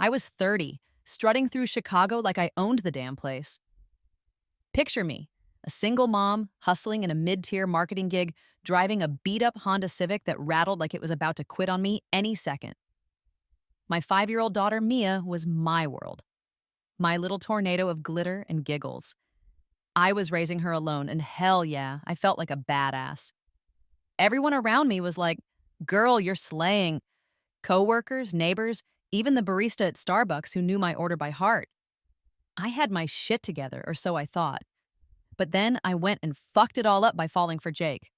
I was 30, strutting through Chicago like I owned the damn place. Picture me, a single mom, hustling in a mid-tier marketing gig, driving a beat-up Honda Civic that rattled like it was about to quit on me any second. My 5-year-old daughter, Mia, was my world. My little tornado of glitter and giggles. I was raising her alone, and hell yeah, I felt like a badass. Everyone around me was like, "Girl, you're slaying." Coworkers, neighbors, even the barista at Starbucks who knew my order by heart. I had my shit together, or so I thought. But then I went and fucked it all up by falling for Jake.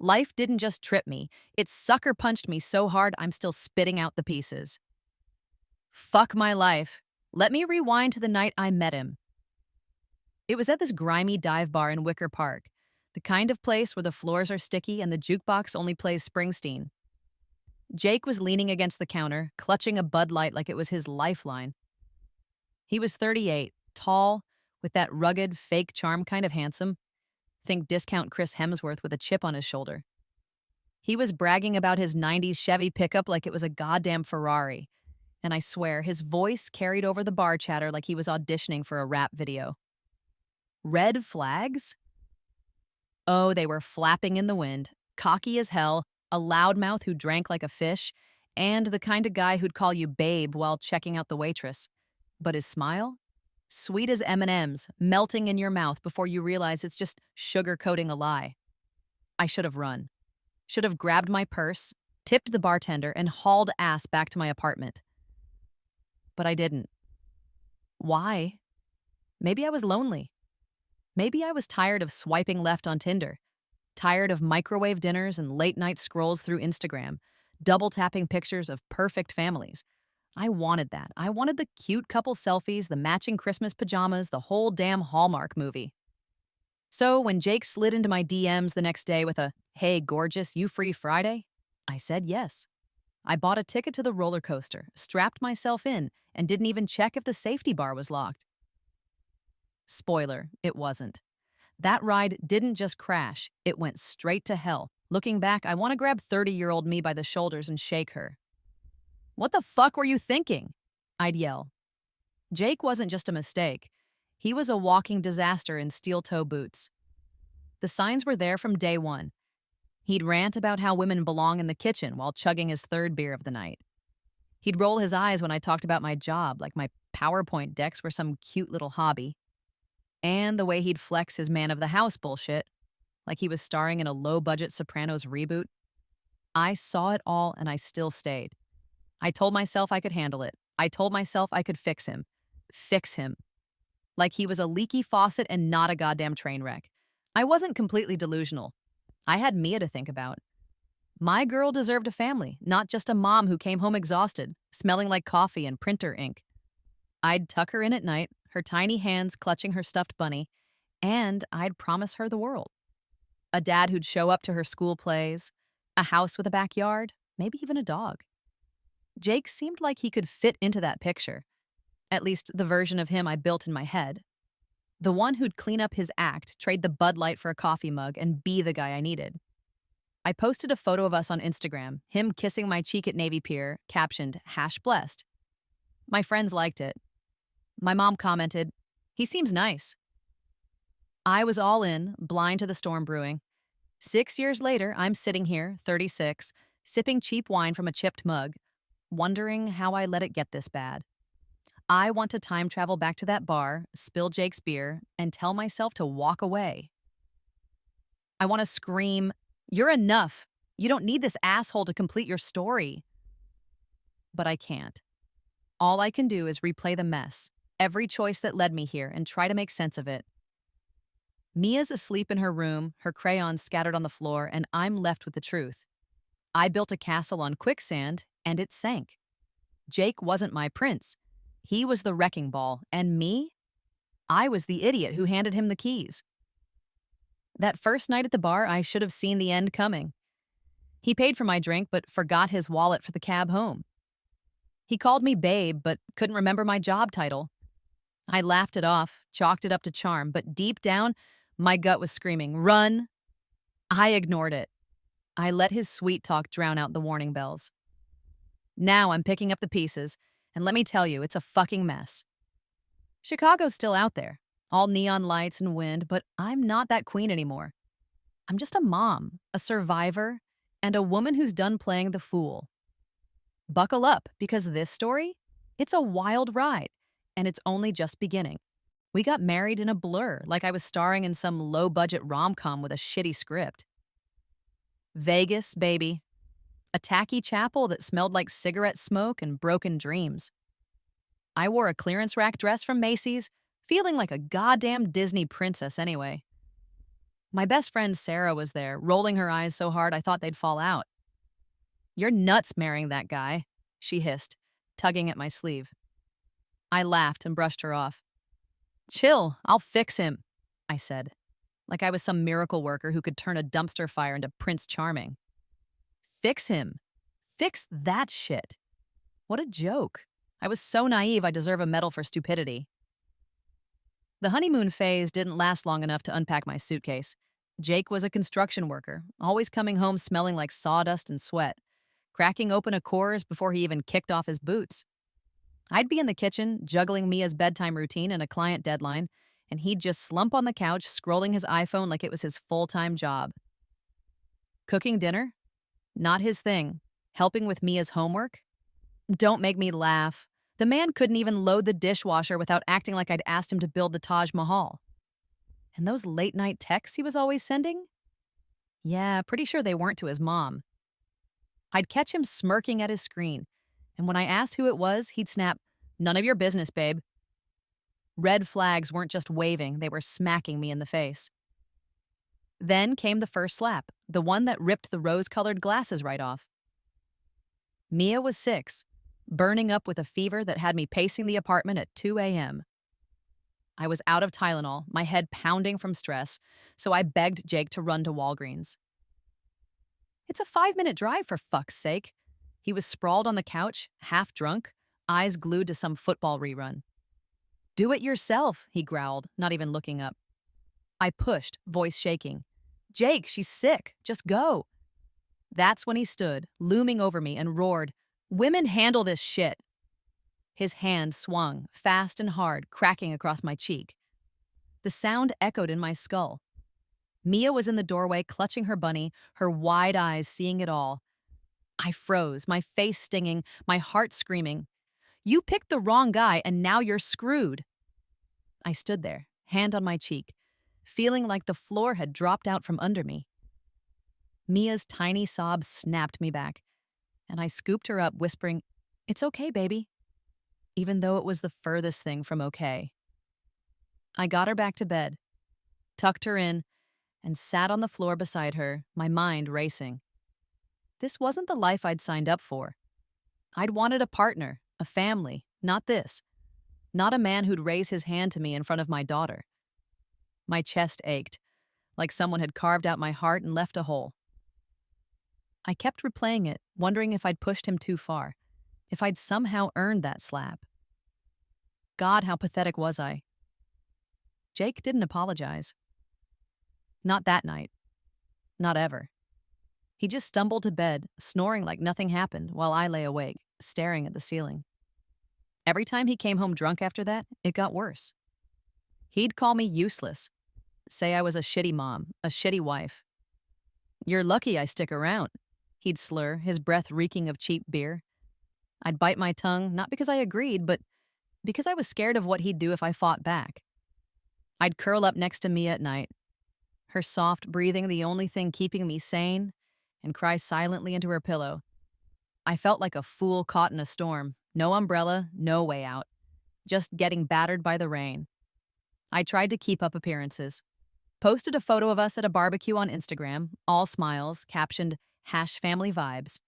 Life didn't just trip me, it sucker punched me so hard I'm still spitting out the pieces. Fuck my life. Let me rewind to the night I met him. It was at this grimy dive bar in Wicker Park, the kind of place where the floors are sticky and the jukebox only plays Springsteen. Jake was leaning against the counter, clutching a Bud Light like it was his lifeline. He was 38, tall, with that rugged, fake charm kind of handsome. Think discount Chris Hemsworth with a chip on his shoulder. He was bragging about his 90s Chevy pickup like it was a goddamn Ferrari. And I swear, his voice carried over the bar chatter like he was auditioning for a rap video. Red flags? Oh, they were flapping in the wind, cocky as hell, a loudmouth who drank like a fish, and the kind of guy who'd call you babe while checking out the waitress. But his smile? Sweet as M&Ms, melting in your mouth before you realize it's just sugar-coating a lie. I should have run. Should have grabbed my purse, tipped the bartender, and hauled ass back to my apartment. But I didn't. Why? Maybe I was lonely. Maybe I was tired of swiping left on Tinder, tired of microwave dinners and late-night scrolls through Instagram, double-tapping pictures of perfect families. I wanted that. I wanted the cute couple selfies, the matching Christmas pajamas, the whole damn Hallmark movie. So when Jake slid into my DMs the next day with a, "Hey, gorgeous, you free Friday?" I said yes. I bought a ticket to the roller coaster, strapped myself in, and didn't even check if the safety bar was locked. Spoiler, it wasn't. That ride didn't just crash, it went straight to hell. Looking back, I want to grab 30-year-old me by the shoulders and shake her. "What the fuck were you thinking?" I'd yell. Jake wasn't just a mistake. He was a walking disaster in steel-toe boots. The signs were there from day one. He'd rant about how women belong in the kitchen while chugging his third beer of the night. He'd roll his eyes when I talked about my job, like my PowerPoint decks were some cute little hobby. And the way he'd flex his man of the house bullshit, like he was starring in a low-budget Sopranos reboot. I saw it all and I still stayed. I told myself I could handle it. I told myself I could fix him. Fix him. Like he was a leaky faucet and not a goddamn train wreck. I wasn't completely delusional. I had Mia to think about. My girl deserved a family, not just a mom who came home exhausted, smelling like coffee and printer ink. I'd tuck her in at night, her tiny hands clutching her stuffed bunny, and I'd promise her the world. A dad who'd show up to her school plays, a house with a backyard, maybe even a dog. Jake seemed like he could fit into that picture, at least the version of him I built in my head. The one who'd clean up his act, trade the Bud Light for a coffee mug, and be the guy I needed. I posted a photo of us on Instagram, him kissing my cheek at Navy Pier, captioned, #blessed. My friends liked it. My mom commented, "He seems nice." I was all in, blind to the storm brewing. 6 years later, I'm sitting here, 36, sipping cheap wine from a chipped mug, wondering how I let it get this bad. I want to time travel back to that bar, spill Jake's beer, and tell myself to walk away. I want to scream, "You're enough. You don't need this asshole to complete your story." But I can't. All I can do is replay the mess, every choice that led me here, and try to make sense of it. Mia's asleep in her room, her crayons scattered on the floor, and I'm left with the truth. I built a castle on quicksand, and it sank. Jake wasn't my prince. He was the wrecking ball, and me? I was the idiot who handed him the keys. That first night at the bar, I should have seen the end coming. He paid for my drink, but forgot his wallet for the cab home. He called me babe, but couldn't remember my job title. I laughed it off, chalked it up to charm, but deep down, my gut was screaming, "Run!" I ignored it. I let his sweet talk drown out the warning bells. Now I'm picking up the pieces, And let me tell you, it's a fucking mess. Chicago's still out there, all neon lights and wind, but I'm not that queen anymore. I'm just a mom, a survivor, and a woman who's done playing the fool. Buckle up, because this story, it's a wild ride, and it's only just beginning. We got married in a blur, like I was starring in some low-budget rom-com with a shitty script. Vegas, baby. A tacky chapel that smelled like cigarette smoke and broken dreams. I wore a clearance rack dress from Macy's, feeling like a goddamn Disney princess anyway. My best friend Sarah was there, rolling her eyes so hard I thought they'd fall out. "You're nuts marrying that guy," she hissed, tugging at my sleeve. I laughed and brushed her off. "Chill, I'll fix him," I said, like I was some miracle worker who could turn a dumpster fire into Prince Charming. Fix him? Fix that shit. What a joke. I was so naive I deserve a medal for stupidity. The honeymoon phase didn't last long enough to unpack my suitcase. Jake was a construction worker, always coming home smelling like sawdust and sweat, cracking open a Coors before he even kicked off his boots. I'd be in the kitchen, juggling Mia's bedtime routine and a client deadline, and he'd just slump on the couch, scrolling his iPhone like it was his full-time job. Cooking dinner? Not his thing. Helping with Mia's homework? Don't make me laugh. The man couldn't even load the dishwasher without acting like I'd asked him to build the Taj Mahal. And those late-night texts he was always sending? Yeah, pretty sure they weren't to his mom. I'd catch him smirking at his screen, and when I asked who it was, he'd snap, "None of your business, babe." Red flags weren't just waving, they were smacking me in the face. Then came the first slap, the one that ripped the rose-colored glasses right off. Mia was 6, burning up with a fever that had me pacing the apartment at 2 a.m. I was out of Tylenol, my head pounding from stress, so I begged Jake to run to Walgreens. "It's a 5-minute drive, for fuck's sake." He was sprawled on the couch, half drunk, eyes glued to some football rerun. "Do it yourself," he growled, not even looking up. I pushed, voice shaking. "Jake, she's sick. Just go." That's when he stood, looming over me, and roared, "Women handle this shit." His hand swung, fast and hard, cracking across my cheek. The sound echoed in my skull. Mia was in the doorway, clutching her bunny, her wide eyes seeing it all. I froze, my face stinging, my heart screaming, "You picked the wrong guy, and now you're screwed." I stood there, hand on my cheek, feeling like the floor had dropped out from under me. Mia's tiny sobs snapped me back, and I scooped her up, whispering, "It's okay, baby," even though it was the furthest thing from okay. I got her back to bed, tucked her in, and sat on the floor beside her, my mind racing. This wasn't the life I'd signed up for. I'd wanted a partner, a family, not this. Not a man who'd raise his hand to me in front of my daughter. My chest ached, like someone had carved out my heart and left a hole. I kept replaying it, wondering if I'd pushed him too far, if I'd somehow earned that slap. God, how pathetic was I? Jake didn't apologize. Not that night. Not ever. He just stumbled to bed, snoring like nothing happened while I lay awake, staring at the ceiling. Every time he came home drunk after that, it got worse. He'd call me useless, say I was a shitty mom, a shitty wife. "You're lucky I stick around," he'd slur, his breath reeking of cheap beer. I'd bite my tongue, not because I agreed, but because I was scared of what he'd do if I fought back. I'd curl up next to Mia at night, her soft breathing the only thing keeping me sane, and cry silently into her pillow. I felt like a fool caught in a storm, no umbrella, no way out, just getting battered by the rain. I tried to keep up appearances. Posted a photo of us at a barbecue on Instagram, all smiles, captioned #family_vibes.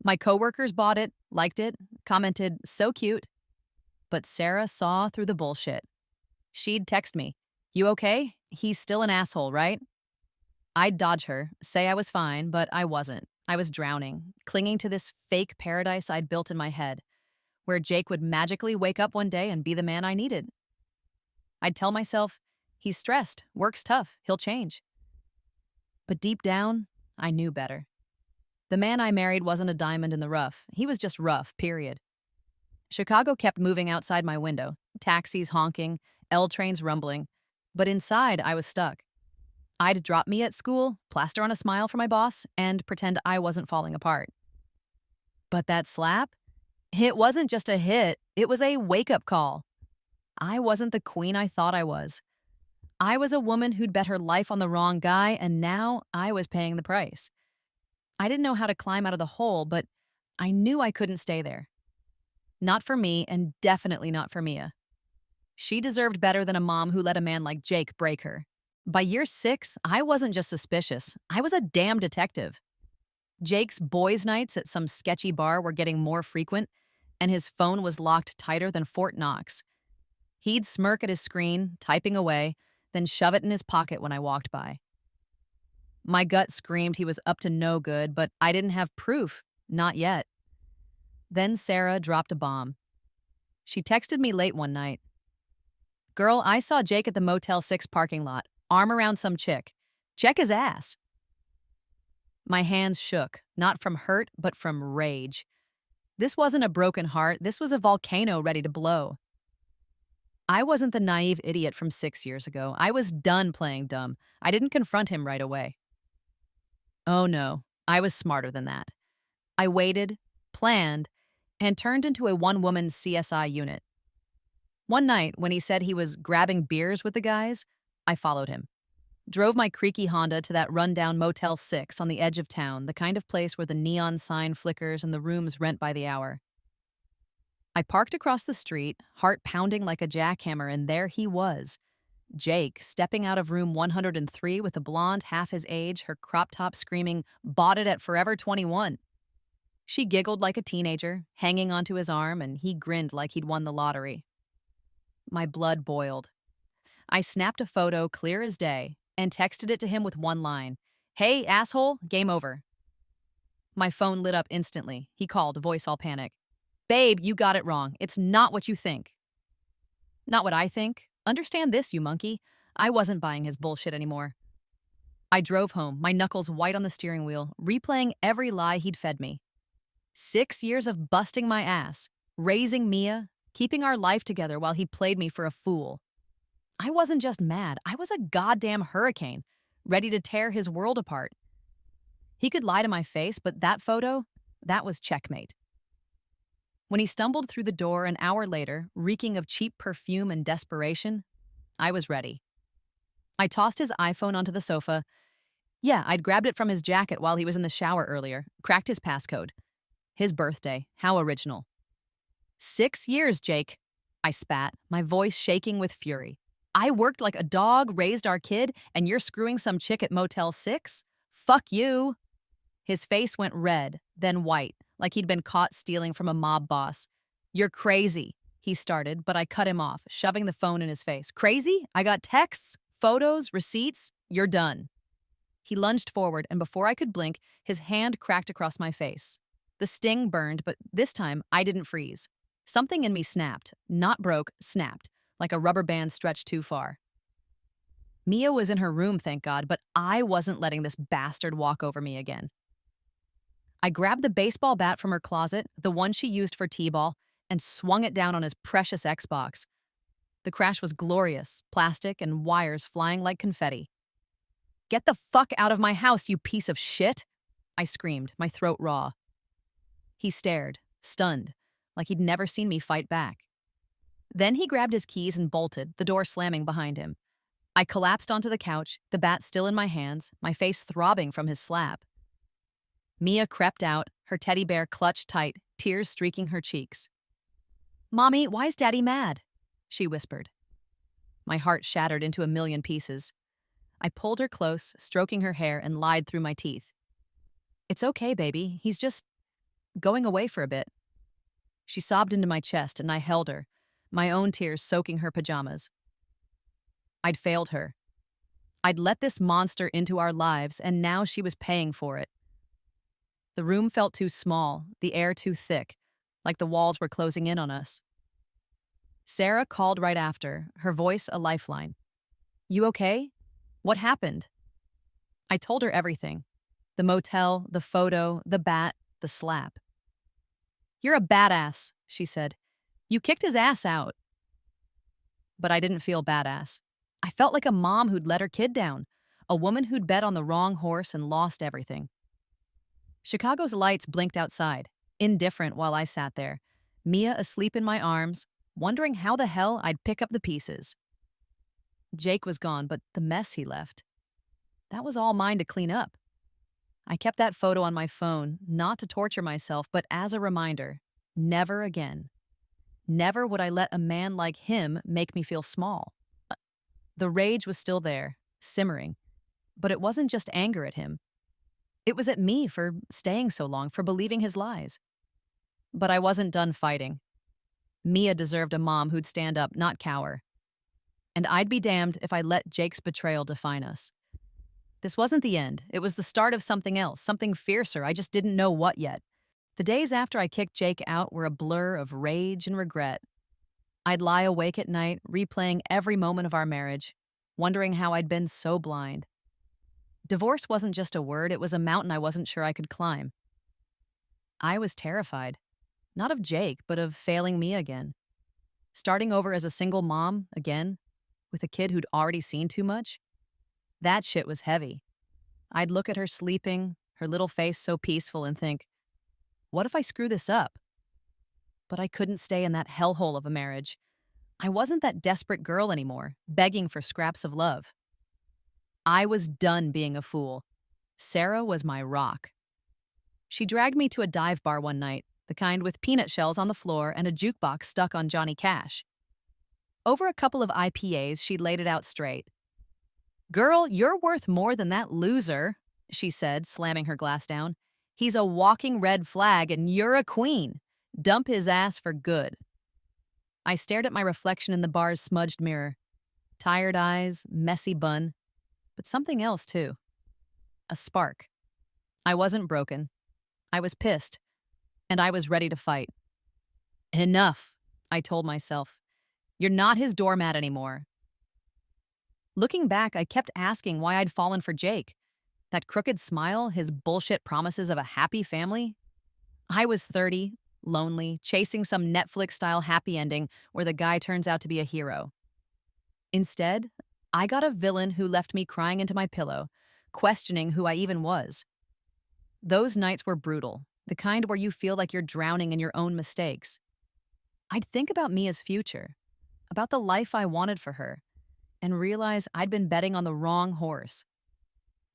My coworkers bought it, liked it, commented, "So cute." But Sarah saw through the bullshit. She'd text me, "You okay? He's still an asshole, right?" I'd dodge her, say I was fine, but I wasn't. I was drowning, clinging to this fake paradise I'd built in my head, where Jake would magically wake up one day and be the man I needed. I'd tell myself, he's stressed, works tough, he'll change. But deep down, I knew better. The man I married wasn't a diamond in the rough. He was just rough, period. Chicago kept moving outside my window, taxis honking, L trains rumbling. But inside, I was stuck. I'd drop me at school, plaster on a smile for my boss, and pretend I wasn't falling apart. But that slap? It wasn't just a hit, it was a wake up call. I wasn't the queen I thought I was. I was a woman who'd bet her life on the wrong guy, and now I was paying the price. I didn't know how to climb out of the hole, but I knew I couldn't stay there. Not for me, and definitely not for Mia. She deserved better than a mom who let a man like Jake break her. By year 6, I wasn't just suspicious, I was a damn detective. Jake's boys' nights at some sketchy bar were getting more frequent, and his phone was locked tighter than Fort Knox. He'd smirk at his screen, typing away, then shove it in his pocket when I walked by. My gut screamed he was up to no good, but I didn't have proof, not yet. Then Sarah dropped a bomb. She texted me late one night. "Girl, I saw Jake at the Motel 6 parking lot, arm around some chick. Check his ass." My hands shook, not from hurt, but from rage. This wasn't a broken heart, this was a volcano ready to blow. I wasn't the naive idiot from 6 years ago. I was done playing dumb. I didn't confront him right away. Oh no, I was smarter than that. I waited, planned, and turned into a one-woman CSI unit. One night, when he said he was grabbing beers with the guys, I followed him. Drove my creaky Honda to that rundown Motel 6 on the edge of town, the kind of place where the neon sign flickers and the rooms rent by the hour. I parked across the street, heart pounding like a jackhammer, and there he was. Jake, stepping out of room 103 with a blonde half his age, her crop top screaming, "Bought it at Forever 21." She giggled like a teenager, hanging onto his arm, and he grinned like he'd won the lottery. My blood boiled. I snapped a photo clear as day and texted it to him with one line. "Hey, asshole, game over." My phone lit up instantly. He called, voice all panic. "Babe, you got it wrong. It's not what you think." Not what I think. Understand this, you monkey. I wasn't buying his bullshit anymore. I drove home, my knuckles white on the steering wheel, replaying every lie he'd fed me. 6 years of busting my ass, raising Mia, keeping our life together while he played me for a fool. I wasn't just mad, I was a goddamn hurricane, ready to tear his world apart. He could lie to my face, but that photo, that was checkmate. When he stumbled through the door an hour later, reeking of cheap perfume and desperation, I was ready. I tossed his iPhone onto the sofa. Yeah, I'd grabbed it from his jacket while he was in the shower earlier, cracked his passcode. His birthday, how original. 6 years, Jake, I spat, my voice shaking with fury. I worked like a dog, raised our kid, and you're screwing some chick at Motel 6? Fuck you. His face went red, then white, like he'd been caught stealing from a mob boss. "You're crazy," he started, but I cut him off, shoving the phone in his face. "Crazy? I got texts, photos, receipts. You're done." He lunged forward, and before I could blink, his hand cracked across my face. The sting burned, but this time I didn't freeze. Something in me snapped, not broke, snapped, like a rubber band stretched too far. Mia was in her room, thank God, but I wasn't letting this bastard walk over me again. I grabbed the baseball bat from her closet, the one she used for t-ball, and swung it down on his precious Xbox. The crash was glorious, plastic and wires flying like confetti. "Get the fuck out of my house, you piece of shit!" I screamed, my throat raw. He stared, stunned, like he'd never seen me fight back. Then he grabbed his keys and bolted, the door slamming behind him. I collapsed onto the couch, the bat still in my hands, my face throbbing from his slap. Mia crept out, her teddy bear clutched tight, tears streaking her cheeks. "Mommy, why's Daddy mad?" she whispered. My heart shattered into a million pieces. I pulled her close, stroking her hair, and lied through my teeth. "It's okay, baby. He's just going away for a bit." She sobbed into my chest, and I held her, my own tears soaking her pajamas. I'd failed her. I'd let this monster into our lives, and now she was paying for it. The room felt too small, the air too thick, like the walls were closing in on us. Sarah called right after, her voice a lifeline. "You okay? What happened?" I told her everything. The motel, the photo, the bat, the slap. "You're a badass," she said. You kicked his ass out. But I didn't feel badass. I felt like a mom who'd let her kid down, a woman who'd bet on the wrong horse and lost everything. Chicago's lights blinked outside, indifferent while I sat there, Mia asleep in my arms, wondering how the hell I'd pick up the pieces. Jake was gone, but the mess he left, that was all mine to clean up. I kept that photo on my phone, not to torture myself, but as a reminder, never again. Never would I let a man like him make me feel small. The rage was still there, simmering, but it wasn't just anger at him. It was at me for staying so long, for believing his lies. But I wasn't done fighting. Mia deserved a mom who'd stand up, not cower. And I'd be damned if I let Jake's betrayal define us. This wasn't the end. It was the start of something else, something fiercer. I just didn't know what yet. The days after I kicked Jake out were a blur of rage and regret. I'd lie awake at night, replaying every moment of our marriage, wondering how I'd been so blind. Divorce wasn't just a word, it was a mountain I wasn't sure I could climb. I was terrified, not of Jake, but of failing me again. Starting over as a single mom, again, with a kid who'd already seen too much. That shit was heavy. I'd look at her sleeping, her little face so peaceful, and think, what if I screw this up? But I couldn't stay in that hellhole of a marriage. I wasn't that desperate girl anymore, begging for scraps of love. I was done being a fool. Sarah was my rock. She dragged me to a dive bar one night, the kind with peanut shells on the floor and a jukebox stuck on Johnny Cash. Over a couple of IPAs, she laid it out straight. "Girl, you're worth more than that loser," she said, slamming her glass down. "He's a walking red flag and you're a queen. Dump his ass for good." I stared at my reflection in the bar's smudged mirror. Tired eyes, messy bun, but something else too. A spark. I wasn't broken. I was pissed, and I was ready to fight. Enough, I told myself. You're not his doormat anymore. Looking back, I kept asking why I'd fallen for Jake. That crooked smile, his bullshit promises of a happy family. I was 30, lonely, chasing some Netflix-style happy ending where the guy turns out to be a hero. Instead, I got a villain who left me crying into my pillow, questioning who I even was. Those nights were brutal, the kind where you feel like you're drowning in your own mistakes. I'd think about Mia's future, about the life I wanted for her, and realize I'd been betting on the wrong horse.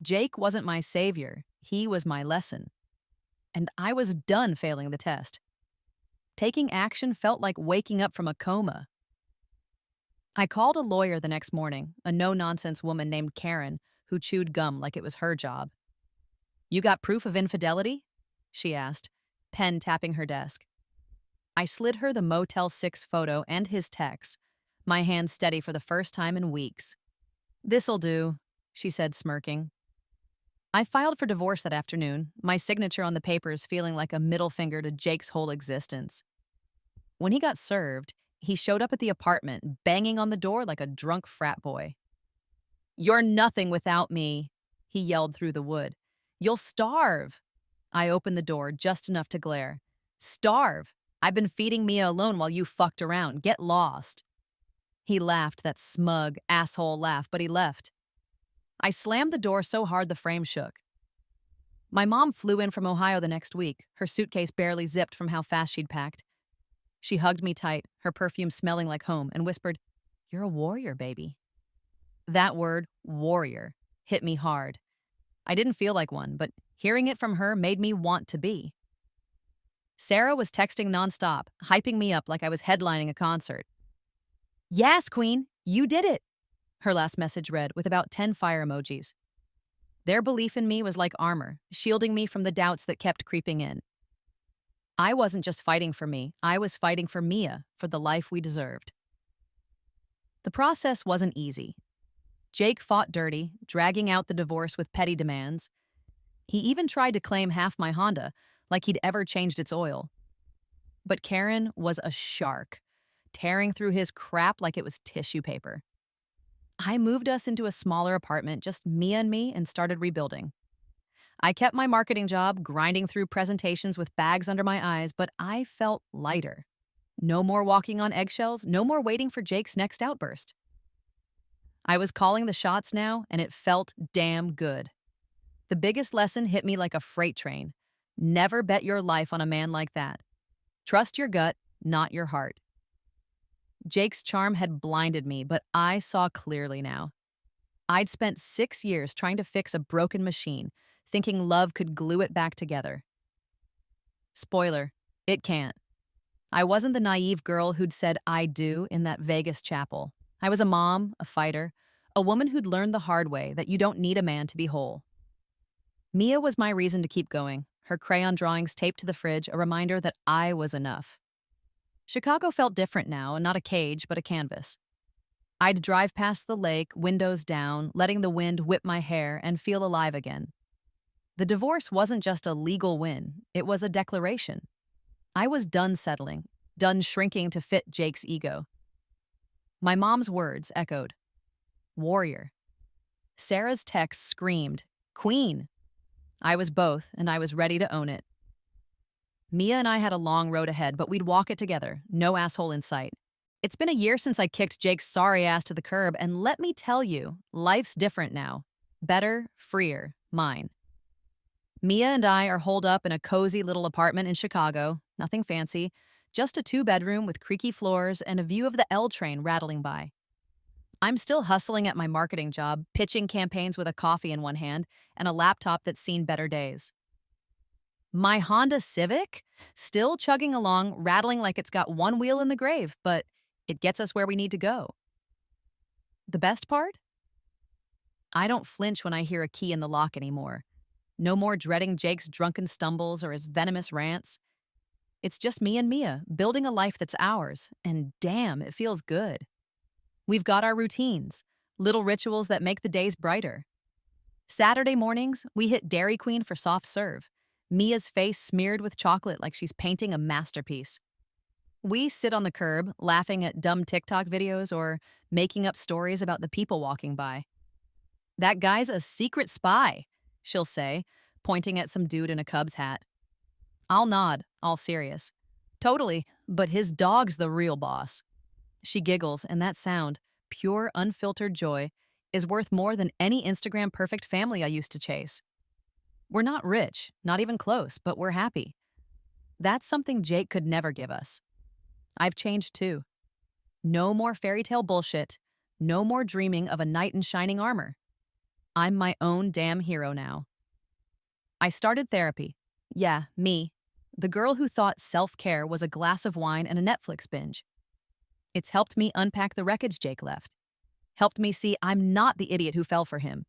Jake wasn't my savior, he was my lesson. And I was done failing the test. Taking action felt like waking up from a coma. I called a lawyer the next morning, a no-nonsense woman named Karen, who chewed gum like it was her job. "You got proof of infidelity?" she asked, pen tapping her desk. I slid her the Motel 6 photo and his text, my hand steady for the first time in weeks. "This'll do," she said, smirking. I filed for divorce that afternoon, my signature on the papers feeling like a middle finger to Jake's whole existence. When he got served, he showed up at the apartment, banging on the door like a drunk frat boy. "You're nothing without me," he yelled through the wood. "You'll starve." I opened the door just enough to glare. "Starve? I've been feeding Mia alone while you fucked around. Get lost." He laughed, that smug, asshole laugh, but he left. I slammed the door so hard the frame shook. My mom flew in from Ohio the next week, her suitcase barely zipped from how fast she'd packed. She hugged me tight, her perfume smelling like home, and whispered, "You're a warrior, baby." That word, warrior, hit me hard. I didn't feel like one, but hearing it from her made me want to be. Sarah was texting nonstop, hyping me up like I was headlining a concert. "Yes, Queen, you did it," her last message read, with about 10 fire emojis. Their belief in me was like armor, shielding me from the doubts that kept creeping in. I wasn't just fighting for me, I was fighting for Mia, for the life we deserved. The process wasn't easy. Jake fought dirty, dragging out the divorce with petty demands. He even tried to claim half my Honda, like he'd ever changed its oil. But Karen was a shark, tearing through his crap like it was tissue paper. I moved us into a smaller apartment, just Mia and me, and started rebuilding. I kept my marketing job, grinding through presentations with bags under my eyes, but I felt lighter. No more walking on eggshells, no more waiting for Jake's next outburst. I was calling the shots now, and it felt damn good. The biggest lesson hit me like a freight train. Never bet your life on a man like that. Trust your gut, not your heart. Jake's charm had blinded me, but I saw clearly now. I'd spent 6 years trying to fix a broken machine, thinking love could glue it back together. Spoiler, it can't. I wasn't the naive girl who'd said I do in that Vegas chapel. I was a mom, a fighter, a woman who'd learned the hard way that you don't need a man to be whole. Mia was my reason to keep going, her crayon drawings taped to the fridge, a reminder that I was enough. Chicago felt different now, not a cage, but a canvas. I'd drive past the lake, windows down, letting the wind whip my hair and feel alive again. The divorce wasn't just a legal win, it was a declaration. I was done settling, done shrinking to fit Jake's ego. My mom's words echoed. Warrior. Sarah's text screamed, Queen. I was both, and I was ready to own it. Mia and I had a long road ahead, but we'd walk it together, no asshole in sight. It's been a year since I kicked Jake's sorry ass to the curb, and let me tell you, life's different now. Better, freer, mine. Mia and I are holed up in a cozy little apartment in Chicago, nothing fancy, just a 2-bedroom with creaky floors and a view of the L train rattling by. I'm still hustling at my marketing job, pitching campaigns with a coffee in one hand and a laptop that's seen better days. My Honda Civic, still chugging along, rattling like it's got one wheel in the grave, but it gets us where we need to go. The best part? I don't flinch when I hear a key in the lock anymore. No more dreading Jake's drunken stumbles or his venomous rants. It's just me and Mia, building a life that's ours, and damn, it feels good. We've got our routines, little rituals that make the days brighter. Saturday mornings, we hit Dairy Queen for soft serve, Mia's face smeared with chocolate like she's painting a masterpiece. We sit on the curb, laughing at dumb TikTok videos or making up stories about the people walking by. That guy's a secret spy, she'll say, pointing at some dude in a Cubs hat. I'll nod, all serious. Totally, but his dog's the real boss. She giggles, and that sound, pure, unfiltered joy, is worth more than any Instagram perfect family I used to chase. We're not rich, not even close, but we're happy. That's something Jake could never give us. I've changed too. No more fairy tale bullshit, no more dreaming of a knight in shining armor. I'm my own damn hero now. I started therapy. Yeah, me. The girl who thought self-care was a glass of wine and a Netflix binge. It's helped me unpack the wreckage Jake left. Helped me see I'm not the idiot who fell for him.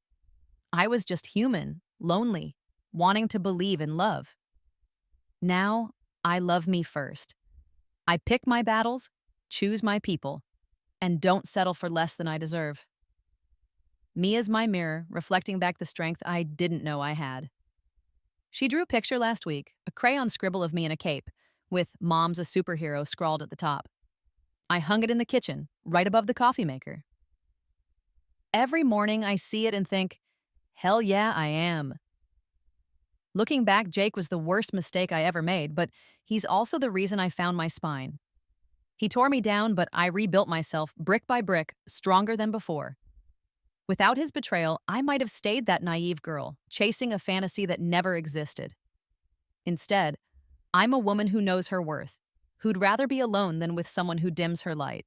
I was just human, lonely, wanting to believe in love. Now, I love me first. I pick my battles, choose my people, and don't settle for less than I deserve. Mia's my mirror, reflecting back the strength I didn't know I had. She drew a picture last week, a crayon scribble of me in a cape, with "Mom's a superhero" scrawled at the top. I hung it in the kitchen, right above the coffee maker. Every morning I see it and think, hell yeah, I am. Looking back, Jake was the worst mistake I ever made, but he's also the reason I found my spine. He tore me down, but I rebuilt myself brick by brick, stronger than before. Without his betrayal, I might have stayed that naive girl, chasing a fantasy that never existed. Instead, I'm a woman who knows her worth, who'd rather be alone than with someone who dims her light.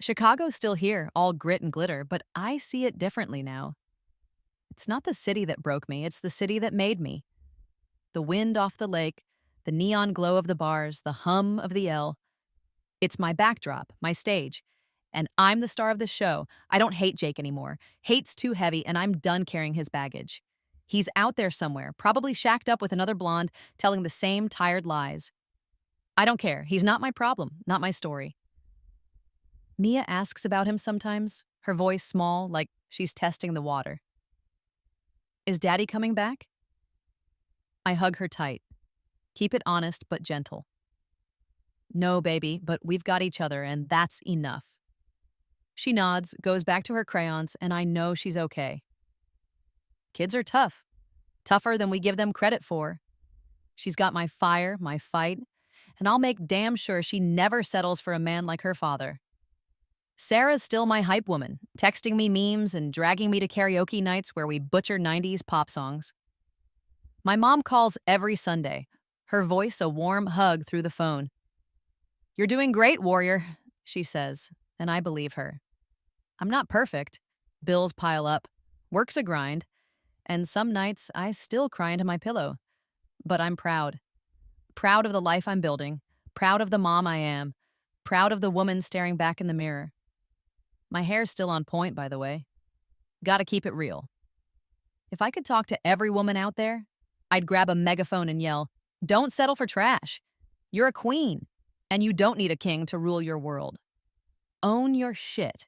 Chicago's still here, all grit and glitter, but I see it differently now. It's not the city that broke me, it's the city that made me. The wind off the lake, the neon glow of the bars, the hum of the L. It's my backdrop, my stage. And I'm the star of the show. I don't hate Jake anymore. Hate's too heavy, and I'm done carrying his baggage. He's out there somewhere, probably shacked up with another blonde, telling the same tired lies. I don't care. He's not my problem, not my story. Mia asks about him sometimes, her voice small, like she's testing the water. Is Daddy coming back? I hug her tight. Keep it honest but gentle. No, baby, but we've got each other, and that's enough. She nods, goes back to her crayons, and I know she's okay. Kids are tough. Tougher than we give them credit for. She's got my fire, my fight, and I'll make damn sure she never settles for a man like her father. Sarah's still my hype woman, texting me memes and dragging me to karaoke nights where we butcher 90s pop songs. My mom calls every Sunday, her voice a warm hug through the phone. "You're doing great, warrior," she says, and I believe her. I'm not perfect. Bills pile up, work's a grind, and some nights I still cry into my pillow. But I'm proud. Proud of the life I'm building, proud of the mom I am, proud of the woman staring back in the mirror. My hair's still on point, by the way. Gotta keep it real. If I could talk to every woman out there, I'd grab a megaphone and yell, "Don't settle for trash. You're a queen, and you don't need a king to rule your world. Own your shit.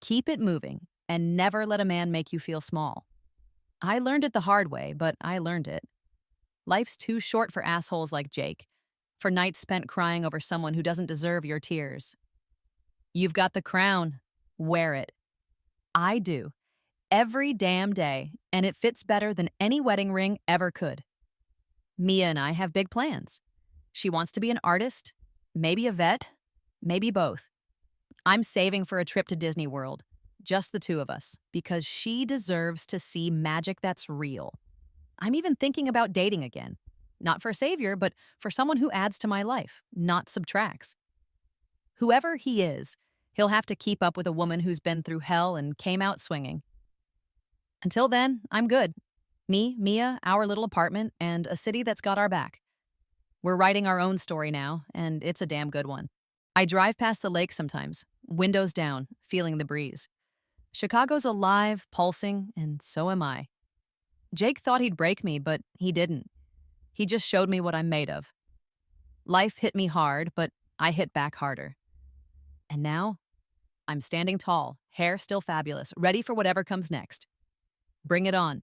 Keep it moving, and never let a man make you feel small." I learned it the hard way, but I learned it. Life's too short for assholes like Jake, for nights spent crying over someone who doesn't deserve your tears. You've got the crown. Wear it. I do. Every damn day, and it fits better than any wedding ring ever could. Mia and I have big plans. She wants to be an artist, maybe a vet, maybe both. I'm saving for a trip to Disney World, just the two of us, because she deserves to see magic that's real. I'm even thinking about dating again. Not for a savior, but for someone who adds to my life, not subtracts. Whoever he is, he'll have to keep up with a woman who's been through hell and came out swinging. Until then, I'm good. Me, Mia, our little apartment, and a city that's got our back. We're writing our own story now, and it's a damn good one. I drive past the lake sometimes, windows down, feeling the breeze. Chicago's alive, pulsing, and so am I. Jake thought he'd break me, but he didn't. He just showed me what I'm made of. Life hit me hard, but I hit back harder. And now, I'm standing tall, hair still fabulous, ready for whatever comes next. Bring it on.